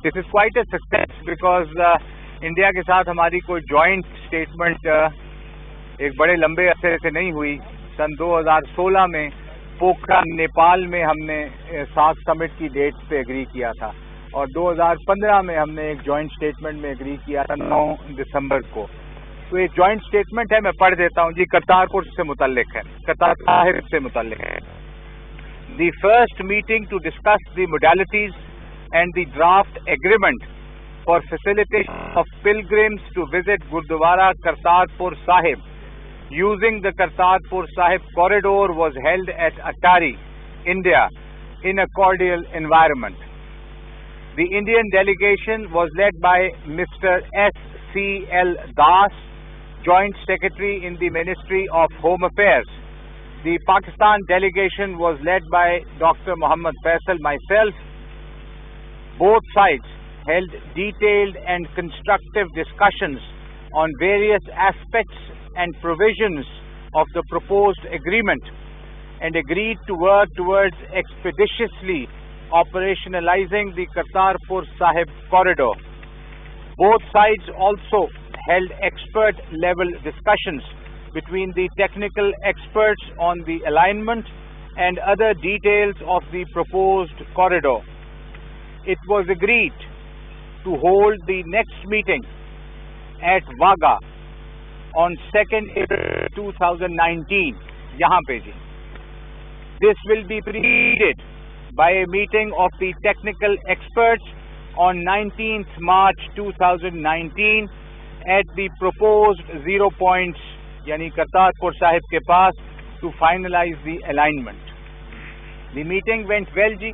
This is quite a success because India के साथ हमारी कोई जॉइंट स्टेटमेंट एक बड़े लंबे अरसे से नहीं हुई। सन 2016 में पोखरण नेपाल में हमने सार्क समिट की डेट पे एग्री किया था और 2015 में हमने एक जॉइंट स्टेटमेंट में एग्री किया था 9 दिसंबर को। तो एक जॉइंट स्टेटमेंट है, मैं पढ़ देता हूँ जी। करतारपुर से मुतल्लिक है, करतार साहिब से मुतल्लिक है। The first meeting to discuss the modalities and the draft agreement for facilitation of pilgrims to visit Gurdwara Kartarpur Sahib using the Kartarpur Sahib corridor was held at Atari, India, in a cordial environment. The Indian delegation was led by Mr. S.C.L. Das, Joint Secretary in the Ministry of Home Affairs. The Pakistan delegation was led by Dr. Muhammad Faisal, myself. Both sides held detailed and constructive discussions on various aspects and provisions of the proposed agreement and agreed to work towards expeditiously operationalizing the Kartarpur Sahib corridor. Both sides also held expert-level discussions between the technical experts on the alignment and other details of the proposed corridor. It was agreed to hold the next meeting at Vaga on 2nd April 2019. Yahan pe ji. This will be preceded by a meeting of the technical experts on 19th March 2019 at the proposed 0 points, yani Kartarpur Sahib ke paas, to finalize the alignment. The meeting went well ji,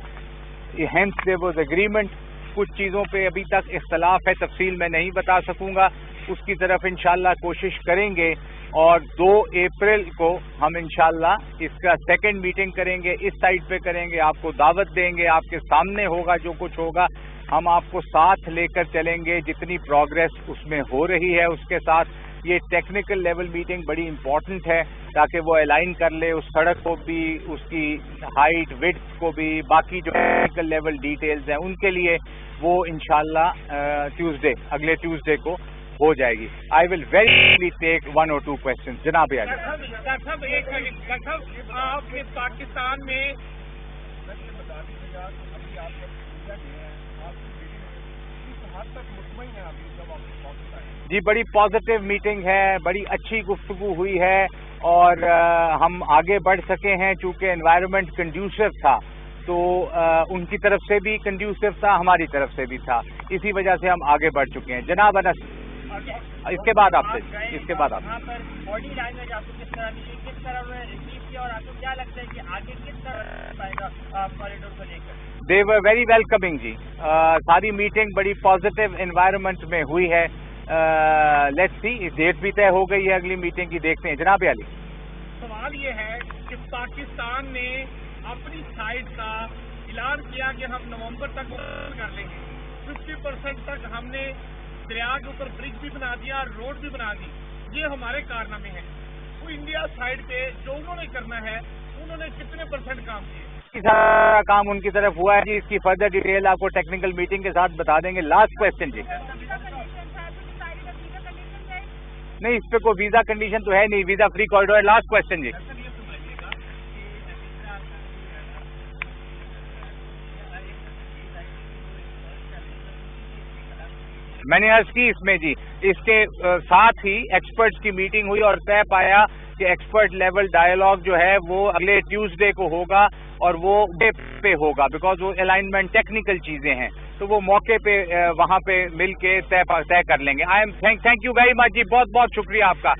hence there was agreement. कुछ चीज़ों पे अभी तक इख्तलाफ है, तफसील मैं नहीं बता सकूंगा, उसकी तरफ इंशाल्लाह कोशिश करेंगे और 2 अप्रैल को हम इंशाल्लाह इसका सेकंड मीटिंग करेंगे, इस साइड पे करेंगे, आपको दावत देंगे, आपके सामने होगा जो कुछ होगा, हम आपको साथ लेकर चलेंगे जितनी प्रोग्रेस उसमें हो रही है उसके साथ। ये टेक्निकल लेवल मीटिंग बड़ी इम्पॉर्टेंट है ताकि वो अलाइन कर ले उस सड़क को भी, उसकी हाइट विड्थ को भी, बाकी जो टेक्निकल लेवल डिटेल्स हैं उनके लिए वो इंशाल्लाह ट्यूसडे, अगले ट्यूसडे को हो जाएगी। I will very take 1 or 2 question. जनाब आपने पाकिस्तान में जी बड़ी पॉजिटिव मीटिंग है, बड़ी अच्छी गुफ्तगू हुई है और हम आगे बढ़ सके हैं चूँकि एनवायरनमेंट कंड्यूसिव था, तो उनकी तरफ से भी कंड्यूसिव था, हमारी तरफ से भी था, इसी वजह से हम आगे बढ़ चुके हैं। जनाब अनस, इसके बाद आपसे बॉडी लैंग्वेज आपको किस तरह उन्होंने रिसीव किया और आपको क्या लगता है कि आगे किस तरह आएगा कॉरिडोर को लेकर? दे वर वेरी वेलकमिंग जी। सारी मीटिंग बड़ी पॉजिटिव एनवायरनमेंट में हुई है। लेट्स सी, डेट भी तय हो गई है अगली मीटिंग की, देखते हैं। जनाब अली, सवाल ये है कि पाकिस्तान ने अपनी साइड का ऐलान किया कि हम नवंबर तक कर लेंगे, 50% तक हमने दरिया के ऊपर ब्रिज भी बना दिया, रोड भी बना दी, ये हमारे कारनामे हैं। वो इंडिया साइड पे जो उन्होंने करना है, उन्होंने कितने % काम किए? सारा काम उनकी तरफ हुआ है जी। इसकी फर्दर डिटेल आपको टेक्निकल मीटिंग के साथ बता देंगे। लास्ट क्वेश्चन जी। नहीं, इस पे कोई वीजा कंडीशन तो है नहीं, वीजा फ्री कॉरिडोर है। लास्ट क्वेश्चन जी। मैंने अर्ज की इसमें जी, इसके साथ ही एक्सपर्ट्स की मीटिंग हुई और तय पाया कि एक्सपर्ट लेवल डायलॉग जो है वो अगले ट्यूसडे को होगा और वो पे होगा, बिकॉज वो अलाइनमेंट टेक्निकल चीजें हैं, तो वो मौके पे वहां पे मिल के तय कर लेंगे। I am thank you very much ji, बहुत बहुत शुक्रिया आपका।